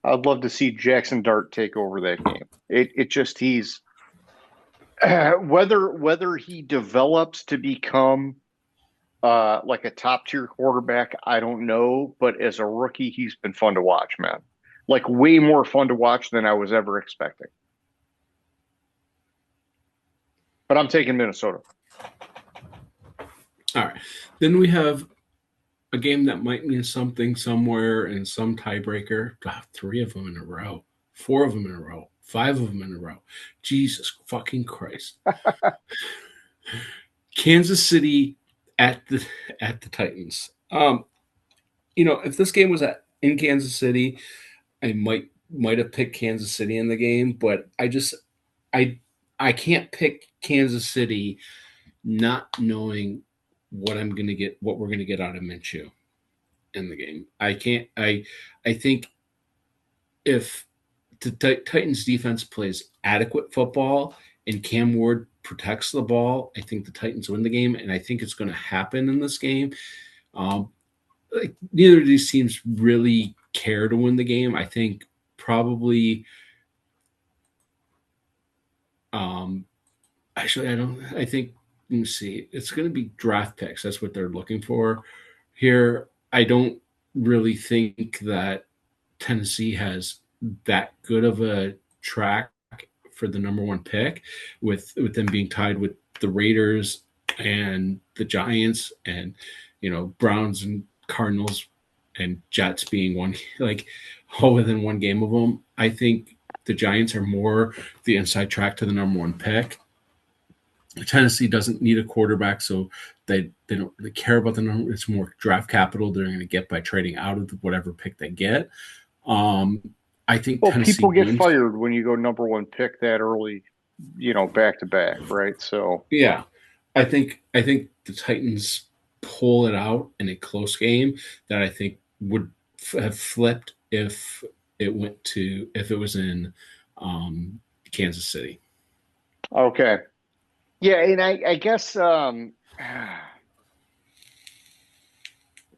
I'd love to see Jackson Dart take over that game. It just he's whether he develops to become like a top tier quarterback, I don't know. But as a rookie, he's been fun to watch, man. Like way more fun to watch than I was ever expecting. But I'm taking Minnesota. All right. Then we have a game that might mean something somewhere in some tiebreaker. God, 3 of them in a row, 4 of them in a row, 5 of them in a row. Jesus fucking Christ. Kansas City at the Titans. If this game was in Kansas City, I might have picked Kansas City in the game, but I I can't pick Kansas City not knowing what we're gonna get out of Minshew in the game. I can't. I think if the Titans defense plays adequate football and Cam Ward protects the ball, I think the Titans win the game, and I think it's going to happen in this game. Like neither of these teams really care to win the game. I think probably. Actually, I don't. I think. Let me see. It's going to be draft picks. That's what they're looking for here. I don't really think that Tennessee has that good of a track for the number one pick, with them being tied with the Raiders and the Giants, and Browns and Cardinals and Jets being one, like all within one game of them. I think the Giants are more the inside track to the number one pick. Tennessee doesn't need a quarterback, so they don't really care about the number. It's more draft capital they're going to get by trading out of whatever pick they get. I think Well, Tennessee people get wins. fired when you go number one pick that early, back to back, right? So Yeah, I think the Titans pull it out in a close game that I think would have flipped if if it was in Kansas City. okay. Yeah, and I guess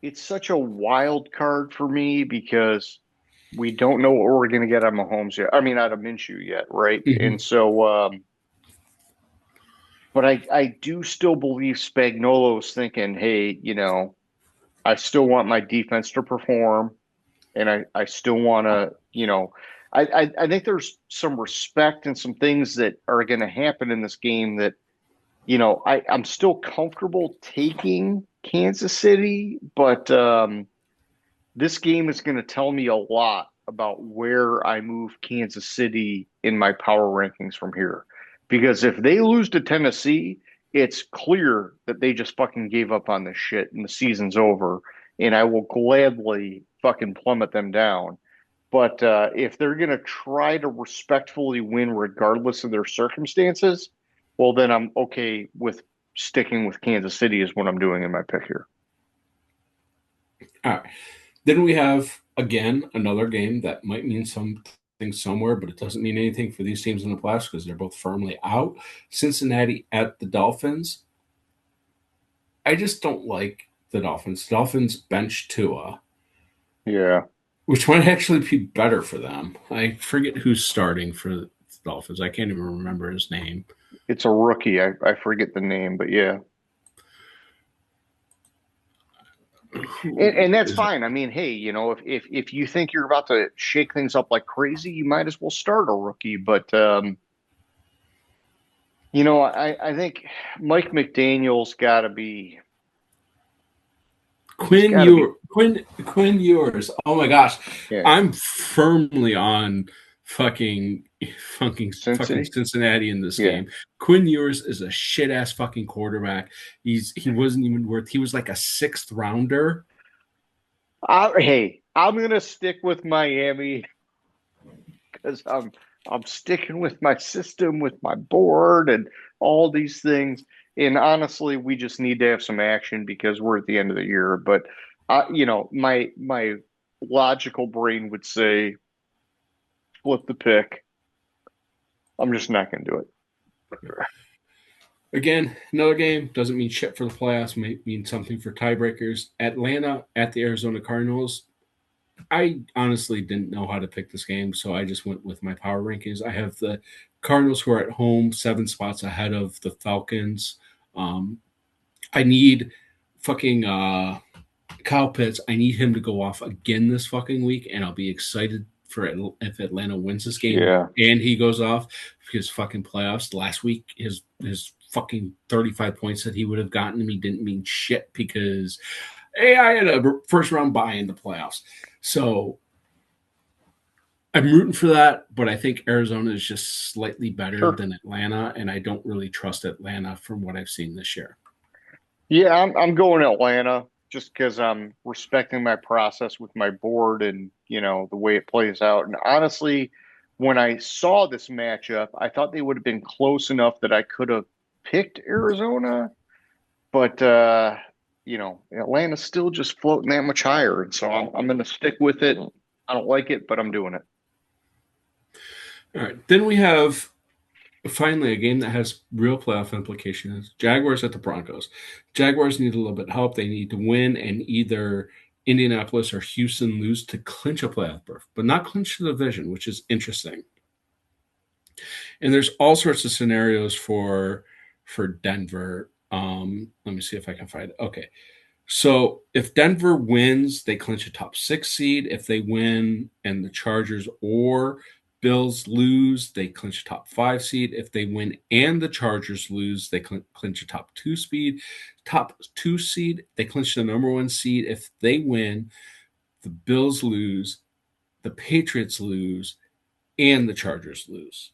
it's such a wild card for me because we don't know what we're going to get out of Mahomes yet. I mean, out of Minshew yet, right? And Mhm. so, but I do still believe Spagnuolo's thinking, hey, I still want my defense to perform, and I still want to, I think there's some respect and some things that are going to happen in this game that I'm still comfortable taking Kansas City, but this game is going to tell me a lot about where I move Kansas City in my power rankings from here. Because if they lose to Tennessee, it's clear that they just fucking gave up on this shit and the season's over. And I will gladly fucking plummet them down. But if they're going to try to respectfully win regardless of their circumstances, well, then I'm okay with sticking with Kansas City, is what I'm doing in my pick here. All right. Then we have, again, another game that might mean something somewhere, but it doesn't mean anything for these teams in the playoffs because they're both firmly out. Cincinnati at the Dolphins. I just don't like the Dolphins. Dolphins bench Tua. Yeah. Which might actually be better for them. I forget who's starting for the Dolphins. I can't even remember his name. It's a rookie. I forget the name, but yeah. And that's fine. I mean, hey, if you think you're about to shake things up like crazy, you might as well start a rookie. But I think Mike McDaniel's got to be Quinn Ewers. Oh my gosh, yeah. I'm firmly on fucking Cincinnati in this game. Quinn Ewers is a shit ass fucking quarterback. He wasn't even worth. He was like a 6th rounder. Hey, I'm gonna stick with Miami because I'm sticking with my system, with my board, and all these things. And honestly, we just need to have some action because we're at the end of the year. But my logical brain would say flip the pick. I'm just not going to do it. Again, another game doesn't mean shit for the playoffs. Might mean something for tiebreakers. Atlanta at the Arizona Cardinals. I honestly didn't know how to pick this game, so I just went with my power rankings. I have the Cardinals who are at home, 7 spots ahead of the Falcons. I need fucking Kyle Pitts. I need him to go off again this fucking week, and I'll be excited for if Atlanta wins this game and he goes off because fucking playoffs. Last week, his fucking 35 points that he would have gotten me didn't mean shit because I had a first round bye in the playoffs. So I'm rooting for that, but I think Arizona is just slightly better than Atlanta, and I don't really trust Atlanta from what I've seen this year. Yeah, I'm going Atlanta just because I'm respecting my process with my board and, the way it plays out. And honestly, when I saw this matchup, I thought they would have been close enough that I could have picked Arizona, but Atlanta's still just floating that much higher, and so I'm going to stick with it. I don't like it, but I'm doing it. All right, then we have finally a game that has real playoff implications. Jaguars at the Broncos. Jaguars need a little bit of help. They need to win, and either Indianapolis or Houston lose to clinch a playoff berth, but not clinch the division, which is interesting. And there's all sorts of scenarios for Denver. Let me see if I can find it. Okay. So if Denver wins, they clinch a top 6 seed. If they win and the Chargers or Bills lose, they clinch a top 5 seed. If they win and the Chargers lose, they clinch a top 2 seed. Top 2 seed, they clinch the number 1 seed. If they win, the Bills lose, the Patriots lose, and the Chargers lose.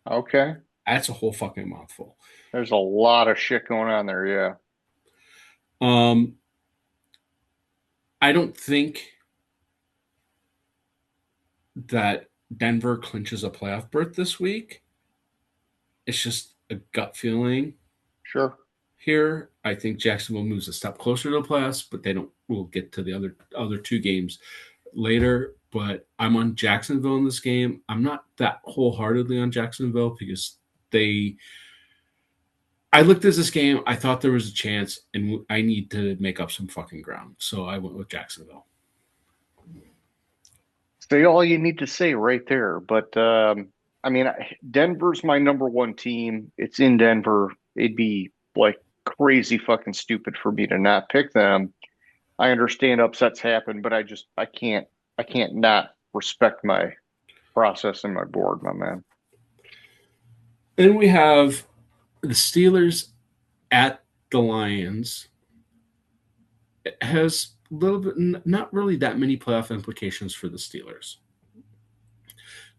Okay. That's a whole fucking mouthful. There's a lot of shit going on there, yeah. I don't think that Denver clinches a playoff berth this week. It's just a gut feeling. Sure. Here, I think Jacksonville moves a step closer to the playoffs, but they don't. We'll get to the other 2 games later. But I'm on Jacksonville in this game. I'm not that wholeheartedly on Jacksonville because I looked at this game. I thought there was a chance, and I need to make up some fucking ground. So I went with Jacksonville. Say all you need to say right there. But, Denver's my number 1 team. It's in Denver. It'd be like crazy fucking stupid for me to not pick them. I understand upsets happen, but I can't not respect my process and my board, my man. Then we have the Steelers at the Lions has a little bit, not really that many playoff implications for the Steelers.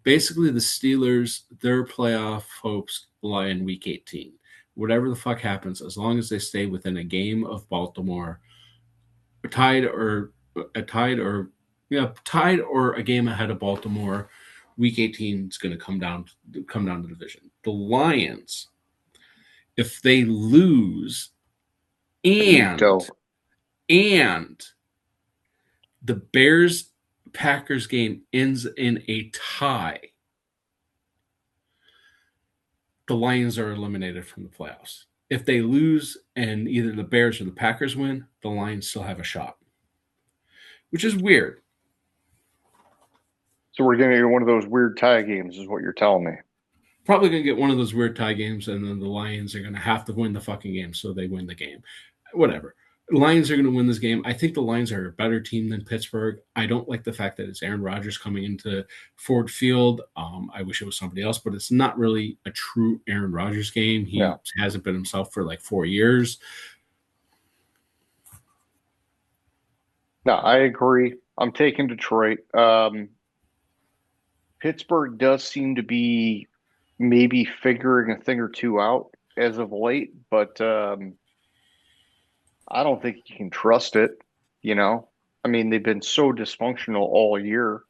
Basically, the Steelers, their playoff hopes lie in week 18. Whatever the fuck happens, as long as they stay within a game of Baltimore, tied or tied or a game ahead of Baltimore, week 18 is going to come down to division. The Lions, if they lose and the Bears Packers game ends in a tie, the Lions are eliminated from the playoffs. If they lose and either the Bears or the Packers win, the Lions still have a shot, which is weird. So we're going to get one of those weird tie games, is what you're telling me. Probably going to get one of those weird tie games, and then the Lions are going to have to win the fucking game, so they win the game. Whatever. The Lions are going to win this game. I think the Lions are a better team than Pittsburgh. I don't like the fact that it's Aaron Rodgers coming into Ford Field. I wish it was somebody else, but it's not really a true Aaron Rodgers game. He hasn't been himself for like 4 years. No, I agree. I'm taking Detroit. Pittsburgh does seem to be maybe figuring a thing or two out as of late, but I don't think you can trust it. I mean, they've been so dysfunctional all year.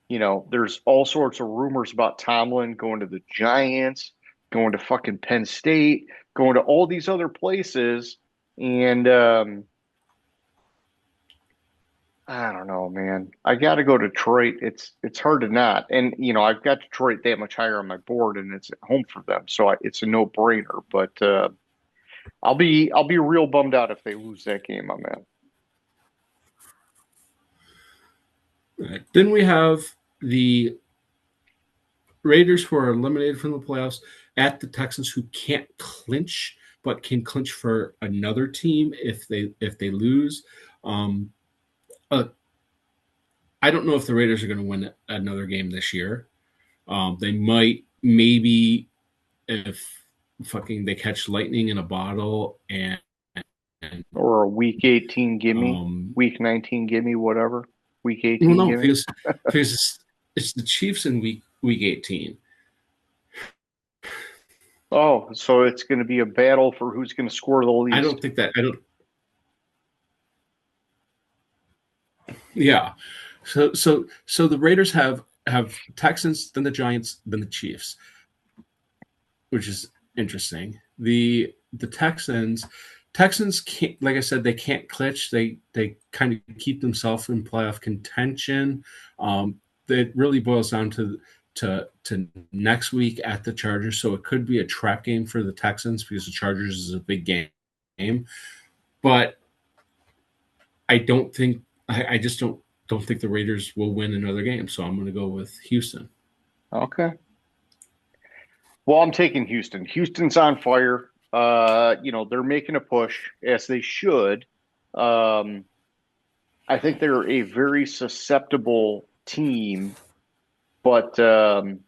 There's all sorts of rumors about Tomlin going to the Giants, going to fucking Penn State, going to all these other places. And I don't know, man. I got to go to Detroit. It's hard to not. And, I've got Detroit that much higher on my board, and it's at home for them. So it's a no-brainer. But I'll be real bummed out if they lose that game, my man. Right. Then we have the Raiders, who are eliminated from the playoffs, at the Texans, who can't clinch but can clinch for another team if they lose. I don't know if the Raiders are going to win another game this year. They might, maybe, if fucking they catch lightning in a bottle and or a week 18 gimme, week 19 gimme, whatever. Week 18 no, gimme. because it's the Chiefs in week 18. Oh, so it's going to be a battle for who's going to score the least. I don't think that. Yeah. So the Raiders have Texans, then the Giants, then the Chiefs, which is interesting. The Texans can't, like I said, they can't clinch. They kind of keep themselves in playoff contention. It really boils down to next week at the Chargers, so it could be a trap game for the Texans because the Chargers is a big game. But I just don't think the Raiders will win another game, so I'm going to go with Houston. Okay. Well, I'm taking Houston. Houston's on fire. They're making a push, as they should. I think they're a very susceptible team, but I'm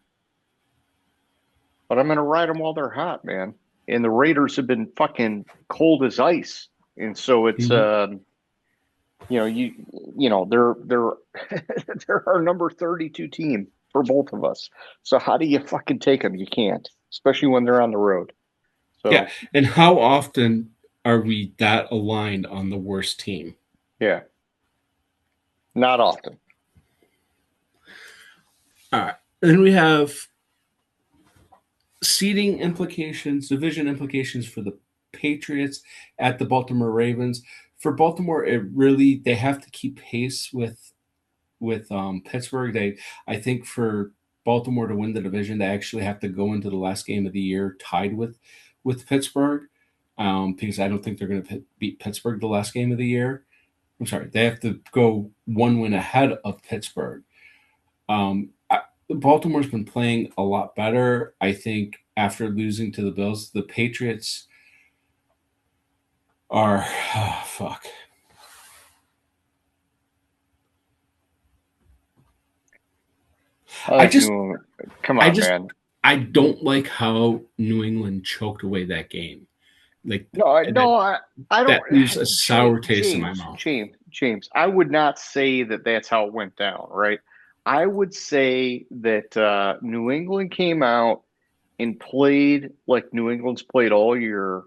going to ride them while they're hot, man. And the Raiders have been fucking cold as ice, and so it's they're they're our number 32 team for both of us. So how do you fucking take them? You can't, especially when they're on the road. So, yeah, and how often are we that aligned on the worst team? Yeah, not often. All right, then we have seeding implications, division implications for the Patriots at the Baltimore Ravens. For Baltimore, they have to keep pace with Pittsburgh. I think for Baltimore to win the division, they actually have to go into the last game of the year tied with Pittsburgh, because I don't think they're going to beat Pittsburgh the last game of the year. I'm sorry, they have to go one win ahead of Pittsburgh. Baltimore's been playing a lot better. I think after losing to the Bills, the Patriots are fuck. Come on, man. I don't like how New England choked away that game. Like No, I don't. that leaves a sour taste in my mouth. James. I would not say that that's how it went down, right? I would say that New England came out and played like New England's played all year,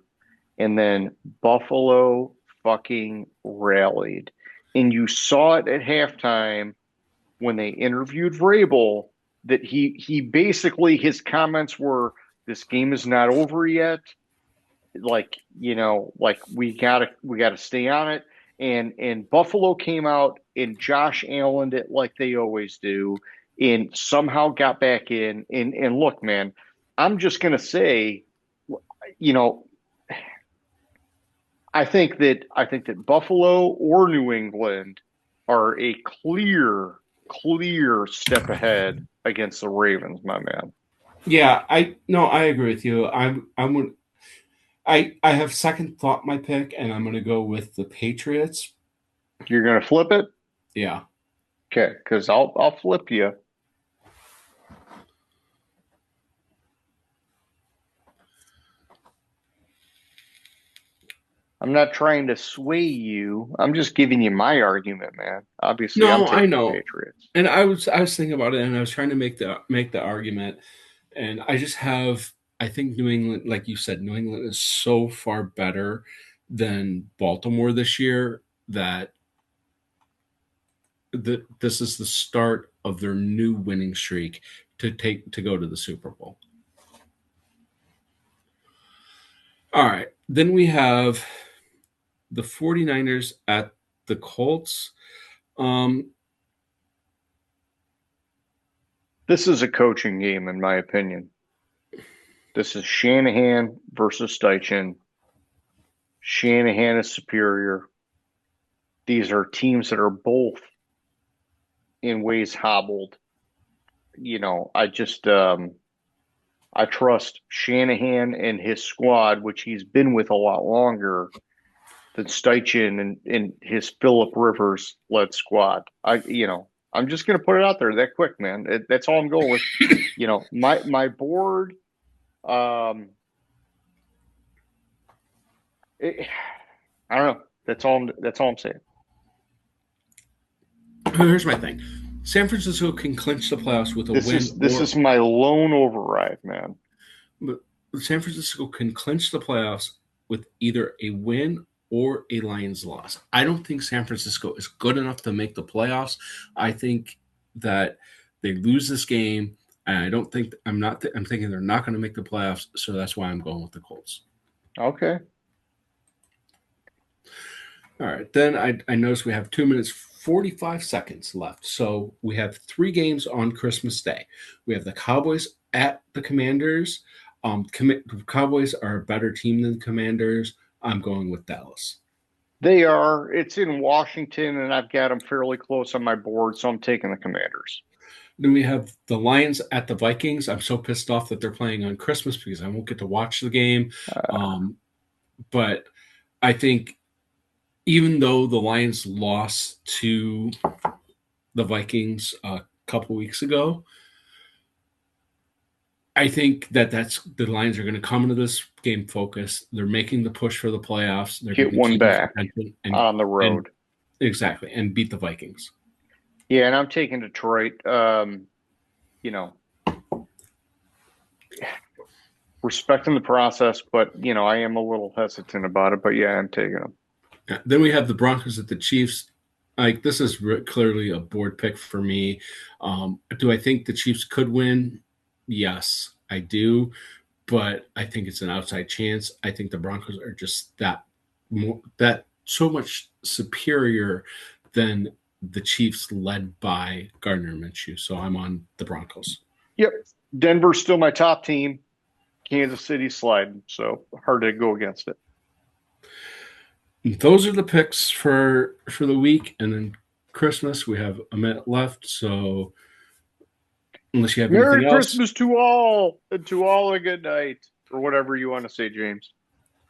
and then Buffalo fucking rallied, and you saw it at halftime when they interviewed Vrabel that he basically his comments were, "This game is not over yet. Like like we gotta stay on it." And Buffalo came out and Josh Allen it like they always do, and somehow got back in. And look, man, I'm just gonna say, you know, I think that Buffalo or New England are a clear step ahead against the Ravens, my man. Yeah, I agree with you. I have second thought my pick, and I'm gonna go with the Patriots. You're gonna flip it? Yeah. Okay, because I'll flip you. I'm not trying to sway you. I'm just giving you my argument, man. Obviously, I'm No, I taking the know. Patriots. And I was thinking about it, and I was trying to make the argument, and I think New England, like you said, New England is so far better than Baltimore this year that this is the start of their new winning streak to go to the Super Bowl. All right. Then we have the 49ers at the Colts. Um, This is a coaching game, in my opinion. This is Shanahan versus Steichen. Shanahan is superior. These are teams that are both in ways hobbled. I trust Shanahan and his squad, which he's been with a lot longer than Steichen and his Philip Rivers led squad. I'm just going to put it out there that quick, man. That's all I'm going with. My board. Um, I don't know. That's all I'm saying. Here's my thing. San Francisco can clinch the playoffs with a win. This is my lone override, man. But San Francisco can clinch the playoffs with either a win or a Lions loss. I don't think San Francisco is good enough to make the playoffs. I think that they lose this game, and I'm thinking they're not going to make the playoffs, so that's why I'm going with the Colts. Okay. All right. Then I noticed we have 2 minutes, 45 seconds left. So we have 3 games on Christmas Day. We have the Cowboys at the Commanders. Cowboys are a better team than the Commanders. I'm going with Dallas. They are. It's in Washington, and I've got them fairly close on my board, so I'm taking the Commanders. Then we have the Lions at the Vikings. I'm so pissed off that they're playing on Christmas because I won't get to watch the game. But I think even though the Lions lost to the Vikings a couple weeks ago, I think that's the Lions are going to come into this game focused. They're making the push for the playoffs. They're Get one back on the road. Exactly, and beat the Vikings. Yeah, and I'm taking Detroit. Respecting the process, but I am a little hesitant about it. But yeah, I'm taking them. Then we have the Broncos at the Chiefs. This is clearly a board pick for me. Do I think the Chiefs could win? Yes, I do, but I think it's an outside chance. I think the Broncos are just that so much superior than the Chiefs led by Gardner Minshew. So I'm on the Broncos. Yep. Denver's still my top team. Kansas City sliding, so hard to go against it. Those are the picks for the week, and then Christmas we have a minute left. So unless you have Merry anything else, Christmas to all, and to all a good night, or whatever you want to say, James.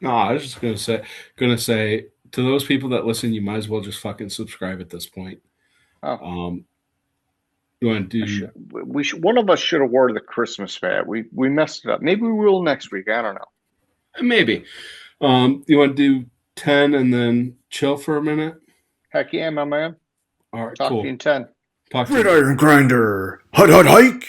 no, I was just gonna say to those people that listen, you might as well just fucking subscribe at this point. Oh. You want to do? We should, one of us should have wore the Christmas hat. We messed it up. Maybe we will next week. I don't know. Maybe. You want to do 10 and then chill for a minute? Heck yeah, my man. All right, Talk to cool. you in 10. Talk to you. Gridiron Grinder. Hut, hut, hike.